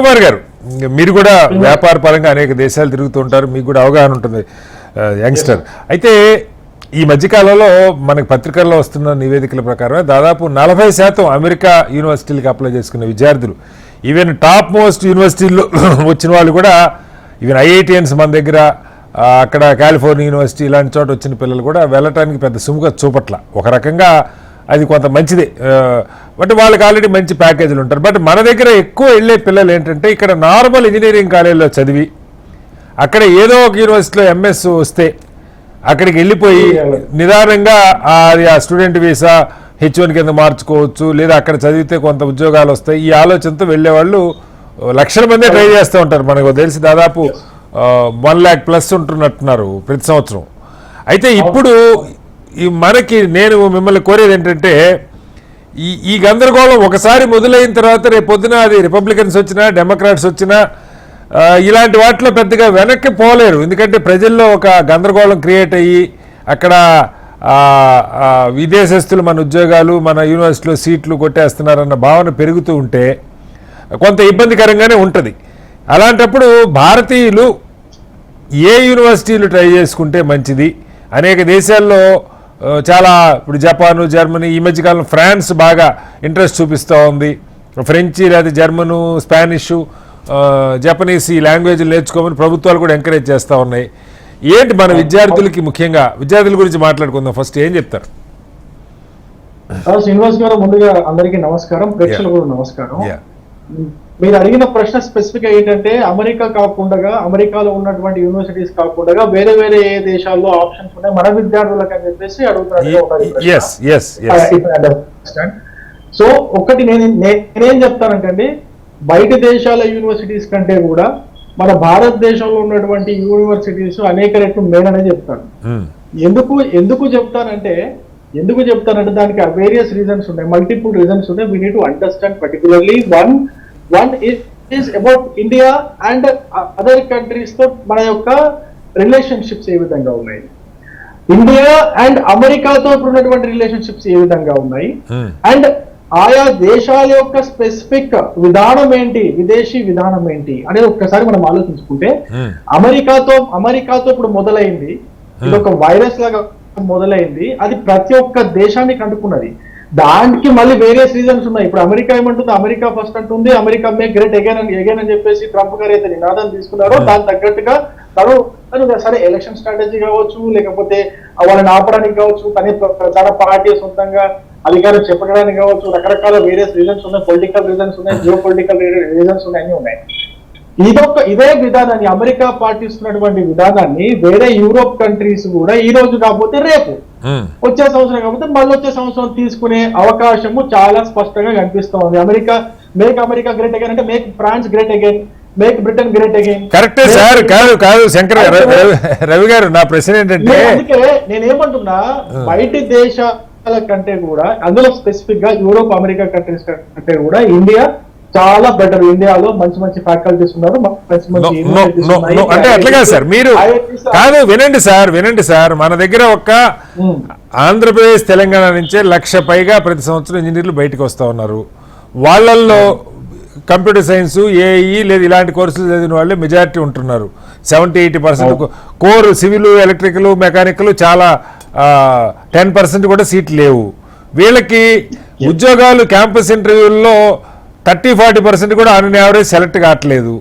కుమార్ గారు, మీరు కూడా వ్యాపార పరంగా అనేక దేశాలు తిరుగుతుంటారు, మీకు కూడా అవగాహన ఉంటుంది యంగ్స్టర్. అయితే ఈ మధ్యకాలంలో మనకి పత్రికల్లో వస్తున్న నివేదికల ప్రకారం దాదాపు 40% అమెరికా యూనివర్సిటీలకు అప్లై చేసుకున్న విద్యార్థులు, ఈవెన్ టాప్ మోస్ట్ యూనివర్సిటీల్లో వచ్చిన వాళ్ళు కూడా, ఈవెన్ ఐఐటిఎన్స్ మన దగ్గర, అక్కడ కాలిఫోర్నియా యూనివర్సిటీ ఇలాంటి చోట వచ్చిన పిల్లలు కూడా వెళ్ళటానికి పెద్ద సుముఖత చూపట్ల. ఒక రకంగా అది కొంత మంచిదే, బట్ వాళ్ళకి ఆల్రెడీ మంచి ప్యాకేజీలు ఉంటారు. బట్ మన దగ్గర ఎక్కువ వెళ్ళే పిల్లలు ఏంటంటే, ఇక్కడ నార్మల్ ఇంజనీరింగ్ కాలేజీలో చదివి అక్కడ ఏదో ఒక యూనివర్సిటీలో ఎంఎస్ వస్తే అక్కడికి వెళ్ళిపోయి నిదానంగా ఆ స్టూడెంట్ వీసా H1 కింద మార్చుకోవచ్చు, లేదా అక్కడ చదివితే కొంత ఉద్యోగాలు వస్తాయి, ఈ ఆలోచనతో వెళ్ళేవాళ్ళు లక్షల మందే ట్రై చేస్తూ ఉంటారు. మనకు తెలిసి దాదాపు 1 lakh ప్లస్ ఉంటున్నట్టున్నారు ప్రతి సంవత్సరం. అయితే ఇప్పుడు మనకి నేను మిమ్మల్ని కోరేది ఏంటంటే, ఈ గందరగోళం ఒకసారి మొదలైన తర్వాత రేపు పొద్దున అది రిపబ్లికన్స్ వచ్చినా డెమోక్రాట్స్ వచ్చినా ఇలాంటి వాటిలో పెద్దగా వెనక్కి పోలేరు. ఎందుకంటే ప్రజల్లో ఒక గందరగోళం క్రియేట్ అయ్యి అక్కడ విదేశస్తులు మన ఉద్యోగాలు, మన యూనివర్సిటీలో సీట్లు కొట్టేస్తున్నారన్న భావన పెరుగుతూ ఉంటే కొంత ఇబ్బందికరంగానే ఉంటుంది. అలాంటప్పుడు భారతీయులు ఏ యూనివర్సిటీలు ట్రై చేసుకుంటే మంచిది? అనేక దేశాల్లో చాలా, ఇప్పుడు జపాను, జర్మనీ, ఈ మధ్యకాలం ఫ్రాన్స్ బాగా ఇంట్రెస్ట్ చూపిస్తూ ఉంది. ఫ్రెంచి లేదా జర్మను, స్పానిష్, జపనీస్ ఈ లాంగ్వేజ్లు నేర్చుకోమని ప్రభుత్వాలు కూడా ఎంకరేజ్ చేస్తూ ఉన్నాయి. ఏంటి మన విద్యార్థులకి, ముఖ్యంగా విద్యార్థుల గురించి మాట్లాడుకుందాం. ఫస్ట్ ఏం చెప్తారు? శ్రీనివాస్ గారు, ముందుగా అందరికీ నమస్కారం, ప్రేక్షకులకు కూడా నమస్కారం. మీరు అడిగిన ప్రశ్న స్పెసిఫిక్ ఏంటంటే, అమెరికా కాకుండా, అమెరికాలో ఉన్నటువంటి యూనివర్సిటీస్ కాకుండా వేరే వేరే ఏ దేశాల్లో ఆప్షన్స్ ఉన్నాయి మన విద్యార్థులకు అని చెప్పేసి అడుగుతున్నారు. సో ఒకటి నేనేం చెప్తానంటే, బయట దేశాల యూనివర్సిటీస్ కంటే కూడా మన భారతదేశంలో ఉన్నటువంటి యూనివర్సిటీస్ అనేక రెట్లు మేలనే చెప్తాను. ఎందుకు చెప్తానంటే దానికి వేరియస్ రీజన్స్ ఉన్నాయి, మల్టిపుల్ రీజన్స్ ఉన్నాయి. We need to understand particularly one is about India and other countries తో మన యొక్క రిలేషన్షిప్స్ ఏ విధంగా ఉన్నాయి, ఇండియా అండ్ అమెరికాతో ఉన్నటువంటి రిలేషన్షిప్స్ ఏ విధంగా ఉన్నాయి, అండ్ ఆయా దేశాల యొక్క స్పెసిఫిక్ విధానం ఏంటి, విదేశీ విధానం ఏంటి అనేది ఒక్కసారి మనం ఆలోచించుకుంటే, అమెరికాతో ఇప్పుడు మొదలైంది, ఇది ఒక వైరస్ లాగా మొదలైంది, అది ప్రతి ఒక్క దేశాన్ని కంటుకున్నది. దానికి మళ్ళీ వేరియస్ రీజన్స్ ఉన్నాయి. ఇప్పుడు అమెరికా ఏమంటుంది, అమెరికా ఫస్ట్ అంటుంది, అమెరికా మే గ్రేట్ అగైన్ అని చెప్పేసి ట్రంప్ గారు అయితే నినాదం తీసుకున్నారో దాని తగ్గట్టుగా తను సరే ఎలక్షన్ స్ట్రాటజీ కావచ్చు, లేకపోతే వాళ్ళని ఆపడానికి కావచ్చు, తన పార్టీ సొంతంగా అధికారం చెప్పడానికి కావచ్చు, రకరకాల వేరియస్ రీజన్స్ ఉన్నాయి, పొలిటికల్ రీజన్స్ ఉన్నాయి, జియో పొలిటికల్ రీజన్స్ ఉన్నాయి, అన్ని ఉన్నాయి. ఇదే విధానాన్ని, అమెరికా పాటిస్తున్నటువంటి విధానాన్ని వేరే యూరోప్ కంట్రీస్ కూడా ఈ రోజు కాకపోతే రేపు, వచ్చే సంవత్సరం కాకపోతే మళ్ళీ వచ్చే సంవత్సరం తీసుకునే అవకాశము చాలా స్పష్టంగా కనిపిస్తోంది. మేక్ అమెరికా గ్రేట్ అగైన్ అంటే make France great again, make Britain great again. కరెక్టే సార్. కాదు శంకర్ రవి గారు, నా ప్రశ్న ఏంటంటే, అందుకే నేనేమంటున్నా, బయటి దేశాల కంటే కూడా, అందులో స్పెసిఫిక్ గా యూరోప్ అమెరికా కంట్రీస్ కంటే కూడా ఇండియా చాలా బెటర్. ఇండియాలో మంచి మంచి ఫ్యాకల్టీస్ ఉన్నారు, అంటే అట్లాగా సార్. మీరు కాదు, వినండి సార్, మన దగ్గర ఒక్క ఆంధ్రప్రదేశ్, తెలంగాణ నుంచే 1,00,000 పైగా ప్రతి సంవత్సరం ఇంజనీర్లు బయటకు వస్తూ ఉన్నారు. వాళ్ళల్లో కంప్యూటర్ సైన్స్, ఏఈ లేదు ఇలాంటి కోర్సులు చదివిన వాళ్ళే మెజారిటీ ఉంటున్నారు. 70-80% కోర్ సివిల్, ఎలక్ట్రికల్, మెకానికల్ చాలా 10% కూడా సీట్లు లేవు. వీళ్ళకి ఉద్యోగాలు క్యాంపస్ ఇంటర్వ్యూల్లో 30-40% కూడా ఆన్ యావరేజ్ సెలెక్ట్ కావట్లేదు.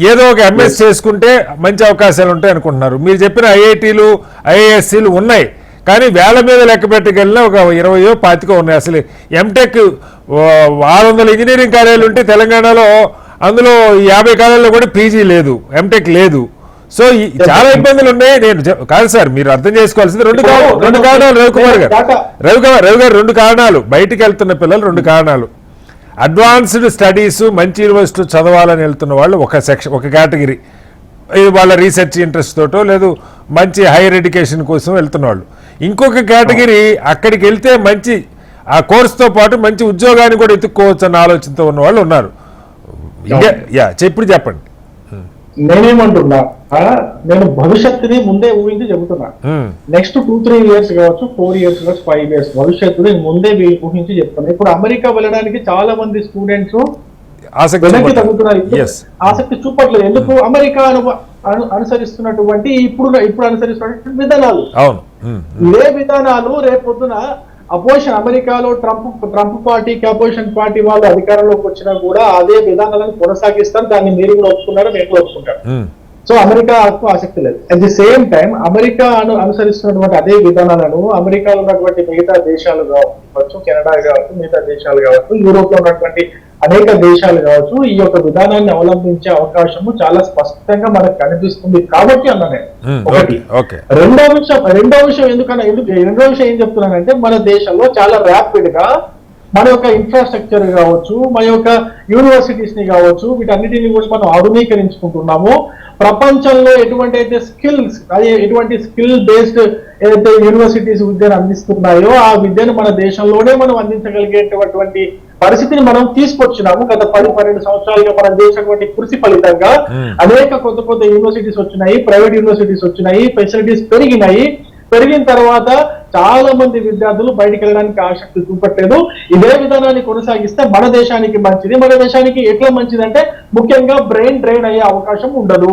ఏదో ఒక ఎంఎస్ చేసుకుంటే మంచి అవకాశాలు ఉంటాయి అనుకుంటున్నారు. మీరు చెప్పిన ఐఐటీలు, ఐఐఎస్సీలు ఉన్నాయి, కానీ వేల మీద లెక్క పెట్టగలిగిన ఒక 20-25 ఉన్నాయి. అసలు ఎంటెక్ 600 ఇంజనీరింగ్ కాలేజీలు ఉంటే తెలంగాణలో అందులో 50 కాలేజీలో కూడా పీజీ లేదు, ఎంటెక్ లేదు. సో చాలా ఇబ్బందులు ఉన్నాయి. నేను కాదు సార్, మీరు అర్థం చేసుకోవాల్సింది రెండు కారణాలు. రవికుమార్ గారు, రవి గారు, 2 కారణాలు. బయటికి వెళ్తున్న పిల్లలు 2 కారణాలు. అడ్వాన్స్డ్ స్టడీస్, మంచి యూనివర్సిటీ చదవాలని వెళ్తున్న వాళ్ళు ఒక కేటగిరీ, వాళ్ళ రీసెర్చ్ ఇంట్రెస్ట్ తోటో లేదు మంచి హైయర్ ఎడ్యుకేషన్ కోసం వెళ్తున్న వాళ్ళు. ఇంకొక కేటగిరీ, అక్కడికి వెళ్తే మంచి ఆ కోర్సుతో పాటు మంచి ఉద్యోగాన్ని కూడా ఎత్తుక్కోవచ్చు అన్న ఆలోచనతో ఉన్న వాళ్ళు ఉన్నారు. ఇప్పుడు చెప్పండి. నేనేమంటున్నా, నేను భవిష్యత్తుని ముందే ఊహించి చెబుతున్నా. నెక్స్ట్ 2-3 years కావచ్చు, 4 years కావచ్చు, 5 years భవిష్యత్తుని ముందే ఊహించి చెప్తున్నా. ఇప్పుడు అమెరికా వెళ్ళడానికి చాలా మంది స్టూడెంట్స్ ఆసక్తి వెనక్కి చూపట్లేదు. తగ్గుతున్నారు, Yes. ఆసక్తి చూపట్లేదు. ఎందుకు? అమెరికా అనుసరిస్తున్నటువంటి ఇప్పుడు అనుసరిస్తున్నటువంటి విధానాలు, అవును. ఇదే విధానాలు రేపొద్దున అపోజిషన్ అమెరికాలో ట్రంప్ పార్టీకి అపోజిషన్ పార్టీ వాళ్ళు అధికారంలోకి వచ్చినా కూడా అదే విధానాలను కొనసాగిస్తారు. దాన్ని మీరు కూడా ఒప్పుకున్నారు, నేను కూడా ఒప్పుకుంటాను. సో అమెరికా ఆసక్తి లేదు. At the same time America అనుసరిస్తున్నటువంటి అదే విధానాలను అమెరికాలో ఉన్నటువంటి మిగతా దేశాలు కావచ్చు, కెనడా కావచ్చు, మిగతా దేశాలు కావచ్చు, యూరోప్ లో ఉన్నటువంటి అనేక దేశాలు కావచ్చు, ఈ యొక్క విధానాన్ని అవలంబించే అవకాశము చాలా స్పష్టంగా మనకు కనిపిస్తుంది కాబట్టి అన్నా నేను. ఒకటి. రెండో విషయం రెండో విషయం ఏం చెప్తున్నానంటే, మన దేశంలో చాలా ర్యాపిడ్ గా మన యొక్క ఇన్ఫ్రాస్ట్రక్చర్ కావచ్చు, మన యొక్క యూనివర్సిటీస్ ని కావచ్చు, వీటన్నిటిని కూడా మనం ఆధునీకరించుకుంటున్నాము. ప్రపంచంలో ఎటువంటి స్కిల్ బేస్డ్ ఏదైతే యూనివర్సిటీస్ విద్యను అందిస్తున్నాయో ఆ విద్యను మన దేశంలోనే మనం అందించగలిగేటటువంటి పరిస్థితిని మనం తీసుకొచ్చినాము. గత 10-12 సంవత్సరాలుగా మనం చేసినటువంటి కృషి ఫలితంగా అనేక కొత్త యూనివర్సిటీస్ వచ్చినాయి, ప్రైవేట్ యూనివర్సిటీస్ వచ్చినాయి, ఫెసిలిటీస్ పెరిగిన తర్వాత చాలా మంది విద్యార్థులు బయటికి వెళ్ళడానికి ఆసక్తి చూపట్లేదు. ఇదే విధానాన్ని కొనసాగిస్తే మన దేశానికి మంచిది. మన దేశానికి ఎట్లా మంచిది అంటే, ముఖ్యంగా బ్రెయిన్ డ్రైన్ అయ్యే అవకాశం ఉండదు.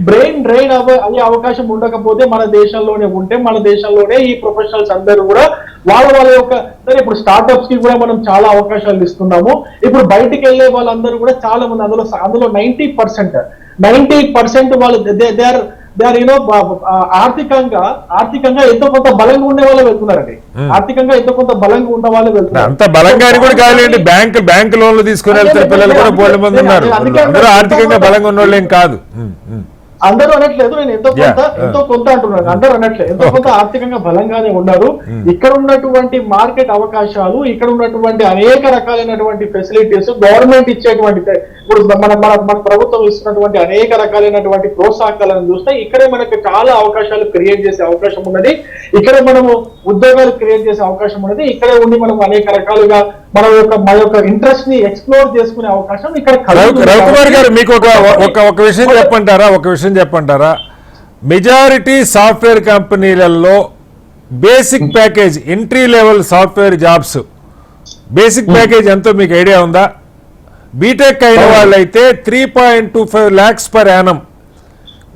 బ్రెయిన్ డ్రైన్ అయ్యే అవకాశం ఉండకపోతే మన దేశంలోనే ఉంటే, మన దేశంలోనే ఈ ప్రొఫెషనల్స్ అందరూ కూడా వాళ్ళ యొక్క సరే, ఇప్పుడు స్టార్ట్అప్స్ కి కూడా మనం చాలా అవకాశాలు ఇస్తున్నాము. ఇప్పుడు బయటికి వెళ్ళే వాళ్ళందరూ కూడా చాలా మంది అందులో 90% వాళ్ళు ఆర్థికంగా ఎంతో కొంత బలంగా ఉండే వాళ్ళు వెళ్తున్నారండి. ఆర్థికంగా ఎంతో కొంత బలంగా ఉన్న వాళ్ళు వెళ్తున్నారు. అంత బలంగా కూడా కాదండి, బ్యాంక్ లోన్లు తీసుకుని వెళ్తే పిల్లలు కూడా బోల్డ్ మంది ఉన్నారు. అందరూ ఆర్థికంగా బలంగా ఉన్న వాళ్ళు ఏం కాదు. అందరూ అనట్లేదు, నేను ఎంతో కొంత అంటున్నాను. అందరూ అనట్లేదు, ఎంతో కొంత ఆర్థికంగా బలంగానే ఉన్నారు. ఇక్కడ ఉన్నటువంటి మార్కెట్ అవకాశాలు, ఇక్కడ ఉన్నటువంటి అనేక రకాలైనటువంటి ఫెసిలిటీస్, గవర్నమెంట్ ఇచ్చేటువంటి, ఇప్పుడు మన ప్రభుత్వం ఇస్తున్నటువంటి అనేక రకాలైనటువంటి ప్రోత్సాహకాలను చూస్తే ఇక్కడే మనకు చాలా అవకాశాలు క్రియేట్ చేసే అవకాశం ఉన్నది. ఇక్కడే మనము ఉద్యోగాలు క్రియేట్ చేసే అవకాశం ఉన్నది. ఇక్కడే ఉండి మనం అనేక రకాలుగా మన యొక్క ఇంట్రెస్ట్ ని ఎక్స్ప్లోర్ చేసుకునే అవకాశం ఇక్కడ. రవికుమార్ గారు, మీకు ఒక విషయం చెప్పంటారా? మెజారిటీ సాఫ్ట్వేర్ కంపెనీలలో basic package, entry level software jobs basic package ఎంతో మీకు ఐడియా ఉందా? బీటెక్ అయిన వాళ్ళైతే 3.25 lakhs per annum.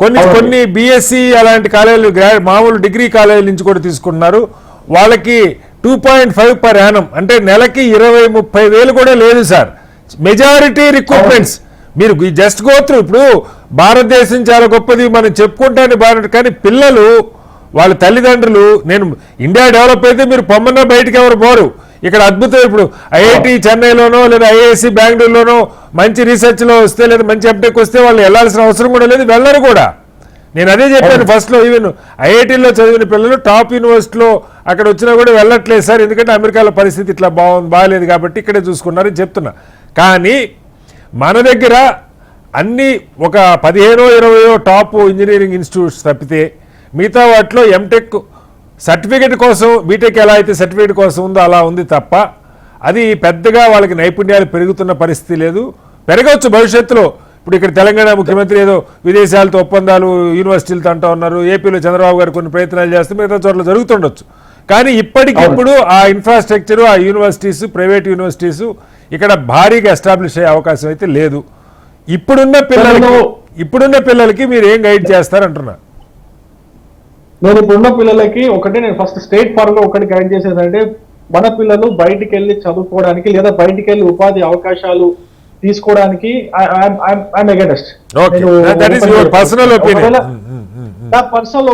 కొన్ని బిఎస్సి అలాంటి కాలేజీలు, మామూలు డిగ్రీ కాలేజీల నుంచి కూడా తీసుకుంటున్నారు. వాళ్ళకి 2.5 per annum, అంటే నెలకి 20-30 వేలు కూడా లేదు సార్. మెజారిటీ రిక్రూట్మెంట్స్ మీరు జస్ట్ గోత్రు. ఇప్పుడు భారతదేశం చాలా గొప్పది మనం చెప్పుకుంటాను భారత్, కానీ పిల్లలు వాళ్ళ తల్లిదండ్రులు, నేను ఇండియా డెవలప్ అయితే మీరు పొమ్మన్నా బయటికి ఎవరు పోరు. ఇక్కడ అద్భుతం, ఇప్పుడు ఐఐటి చెన్నైలోనో లేదా ఐఐఎస్సి బెంగళూరులోనో మంచి రీసెర్చ్లో వస్తే లేదా మంచి ఎంటెక్ వస్తే వాళ్ళు వెళ్ళాల్సిన అవసరం కూడా లేదు, వెళ్ళరు కూడా. నేను అదే చెప్పాను ఫస్ట్లో, ఈవెన్ ఐఐటీలో చదివిన పిల్లలు టాప్ యూనివర్సిటీలో అక్కడ వచ్చినా కూడా వెళ్ళట్లేదు సార్, ఎందుకంటే అమెరికాలో పరిస్థితి ఇట్లా బాగాలేదు కాబట్టి ఇక్కడే చూసుకున్నారని చెప్తున్నా. కానీ మన దగ్గర అన్ని ఒక 15-20 టాప్ ఇంజనీరింగ్ ఇన్స్టిట్యూట్స్ తప్పితే మిగతా వాటిలో ఎంటెక్ సర్టిఫికేట్ కోసం, బీటెక్ ఎలా అయితే సర్టిఫికేట్ కోసం ఉందో అలా ఉంది తప్ప అది పెద్దగా వాళ్ళకి నైపుణ్యాలు పెరుగుతున్న పరిస్థితి లేదు. పెరగవచ్చు భవిష్యత్తులో. ఇప్పుడు ఇక్కడ తెలంగాణ ముఖ్యమంత్రి ఏదో విదేశాలతో ఒప్పందాలు యూనివర్సిటీలతో అంటూ ఉన్నారు. ఏపీలో చంద్రబాబు గారు కొన్ని ప్రయత్నాలు చేస్తే మిగతా చోట్ల జరుగుతుండొచ్చు. కానీ ఇప్పటికిప్పుడు ఆ ఇన్ఫ్రాస్ట్రక్చరు, ఆ యూనివర్సిటీస్, ప్రైవేట్ యూనివర్సిటీస్ ఇక్కడ భారీగా ఎస్టాబ్లిష్ అయ్యే అవకాశం అయితే లేదు. ఇప్పుడున్న పిల్లలకి మీరు ఏం గైడ్ చేస్తారంటున్నా? నేను ఇప్పుడున్న పిల్లలకి నేను ఫస్ట్ స్ట్రైట్ ఫార్వర్డ్ ఒకటి గైడ్ చేసేదంటే, మన పిల్లలు బయటికి వెళ్ళి చదువుకోవడానికి లేదా బయటికి వెళ్ళి ఉపాధి అవకాశాలు తీసుకోవడానికి personal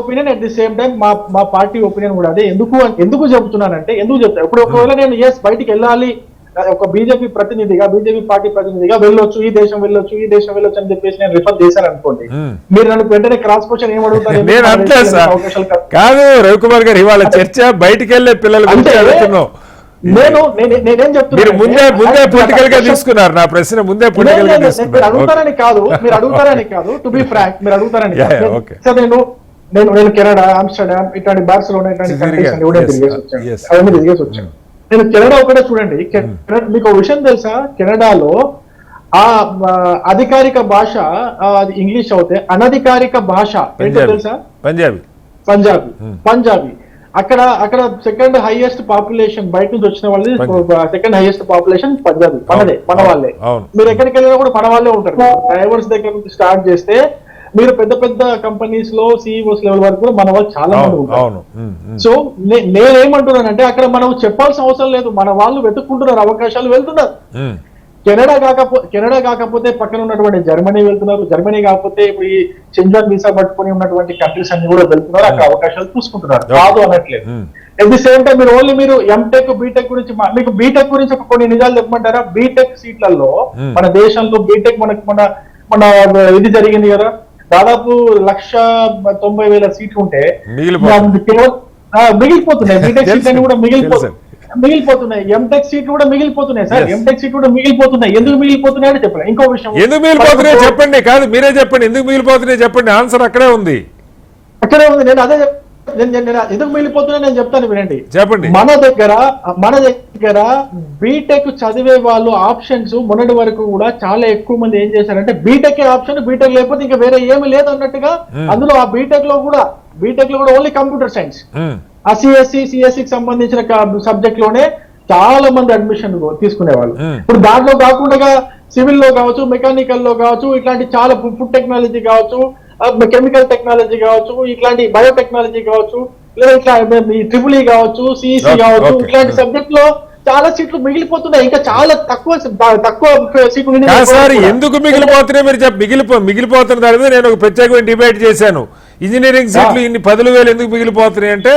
opinion. At the same time మా పార్టీ ఒపీనియన్ కూడా అదే. ఎందుకు చెప్తున్నానంటే, ఇప్పుడు ఒకవేళ నేను బయటికి వెళ్ళాలి, ఒక బీజేపీ పార్టీ ప్రతినిధిగా వెళ్ళొచ్చు, ఈ దేశం వెళ్ళొచ్చు అని చెప్పేసి నేను రిఫర్ చేశాను అనుకోండి, మీరు నన్ను వెంటనే క్రాస్ క్వశ్చన్ ఏమడుగుతారు? కాదు రవికుమార్ గారు, ఇవాళ చర్చ బయటికి వెళ్ళే పిల్లలు నేనేం చెప్తున్నా, ముందే పొలిటికల్ గా తీసుకున్నారు నా ప్రశ్న. ముందే పొలిటికల్ గా మీరు అడుగుతారని కాదు, టు బి ఫ్రాంక్, మీరు అడుగుతారని నేను కెనడా, ఆమ్స్టర్డామ్ ఇట్లాంటి బార్సిలోనా ఇట్లాంటి అవన్నీ తిరిగేసి వచ్చాను. నేను కెనడా ఒకటే చూడండి, మీకు ఒక విషయం తెలుసా? కెనడాలో ఆ అధికారిక భాష ఇంగ్లీష్ అవుతే అనధికారిక భాష ఏంటో తెలుసా? పంజాబీ. అక్కడ అక్కడ సెకండ్ హైయెస్ట్ పాపులేషన్ బయట నుంచి వచ్చిన వాళ్ళది సెకండ్ హైయెస్ట్ పాపులేషన్ పంజాబ్ మనదే మన వాళ్ళే. మీరు ఎక్కడికి వెళ్ళినా కూడా మన వాళ్ళే ఉంటారు. డ్రైవర్స్ దగ్గర నుంచి స్టార్ట్ చేస్తే మీరు పెద్ద పెద్ద కంపెనీస్ లో సిఇఓస్ లెవెల్ వరకు కూడా మన వాళ్ళు చాలా మంది ఉంటారు. సో నేనేమంటున్నానంటే అక్కడ మనం చెప్పాల్సిన అవసరం లేదు, మన వాళ్ళు వెతుక్కుంటున్నారు, అవకాశాలు వెళ్తున్నారు. కెనడా కాకపోతే పక్కన ఉన్నటువంటి జర్మనీ వెళ్తున్నారు, జర్మనీ కాకపోతే ఇప్పుడు ఈ షెంజన్ వీసా పట్టుకుని ఉన్నటువంటి కంట్రీస్ అన్ని కూడా వెళ్తున్నారు, అక్కడ అవకాశాలు చూసుకుంటున్నారు, కాదు అనట్లేదు. ఎట్ ది సేమ్ టైం మీరు ఎంటెక్ బీటెక్ గురించి మీకు బీటెక్ గురించి ఒక కొన్ని నిజాలు చెప్పమంటారా? బీటెక్ సీట్లలో మన దేశంలో బీటెక్ మన మన ఇది జరిగింది కదా, దాదాపు 190,000 సీట్లు ఉంటే మిగిలిపోతున్నాయి. బీటెక్ సీట్లు అని కూడా మిగిలిపోతున్నాయి. ఎంటెక్ సీట్లు కూడా మిగిలిపోతున్నాయి సార్, ఎంటెక్ సీట్లు కూడా మిగిలిపోతున్నాయి. ఎందుకు మిగిలిపోతున్నాయి అని చెప్పండి. ఇంకో విషయం, ఎందుకు మిగిలిపోతున్నాయి చెప్పండి. కాదు మీరే చెప్పండి, ఎందుకు మిగిలిపోతున్నాయి చెప్పండి. ఆన్సర్ అక్కడే ఉంది. నేను అదే ఎందుకు మిగిలిపోతున్నా నేను చెప్తాను, వినండి. చెప్పండి. మన దగ్గర బీటెక్ చదివే వాళ్ళు ఆప్షన్స్ మొన్నటి వరకు కూడా చాలా ఎక్కువ మంది ఏం చేశారంటే బీటెక్ ఆప్షన్, బీటెక్ లేకపోతే ఇంకా వేరే ఏమి లేదు అన్నట్టుగా. అందులో ఆ బీటెక్ లో కూడా ఓన్లీ కంప్యూటర్ సైన్స్, ఆ సిఎస్సికి సంబంధించిన సబ్జెక్ట్ లోనే చాలా మంది అడ్మిషన్ తీసుకునేవాళ్ళు. ఇప్పుడు దాంట్లో కాకుండా సివిల్ లో కావచ్చు, మెకానికల్ లో కావచ్చు, ఇట్లాంటి చాలా ఫుడ్ టెక్నాలజీ కావచ్చు, కెమికల్ టెక్నాలజీ కావచ్చు, ఇట్లాంటి బయోటెక్నాలజీ కావచ్చు, లేదా ఇట్లా ట్రిపుల్ ఈ కావచ్చు, సిఇసి కావచ్చు, ఇట్లాంటి సబ్జెక్ట్ లో చాలా సీట్లు మిగిలిపోతున్నాయి. ఇంకా చాలా తక్కువ సీట్లు. ఎందుకు మిగిలిపోతున్నాయి మీరు మిగిలిపోతున్న దాని మీద నేను ఒక ప్రత్యేకమైన డిబేట్ చేశాను. ఇంజనీరింగ్ సీట్లు ఇన్ని 10,000 ఎందుకు మిగిలిపోతున్నాయి అంటే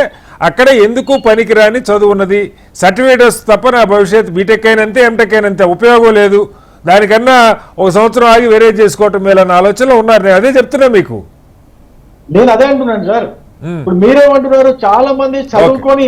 అక్కడ ఎందుకు పనికిరాని చదువు ఉన్నది, సర్టిఫికేట్ వస్తుంది తప్ప నా భవిష్యత్ బీటెక్ అయినంతే ఎంటెక్ అయినంతే ఉపయోగం లేదు, దానికన్నా ఒక సంవత్సరం ఆగి వేరే చేసుకోవటం మేలన్న ఆలోచనలో ఉన్నారు. నేను అదే చెప్తున్నా మీకు. నేను అదే అంటున్నాను సార్. ఇప్పుడు మీరేమంటున్నారు, చాలా మంది చదువుకొని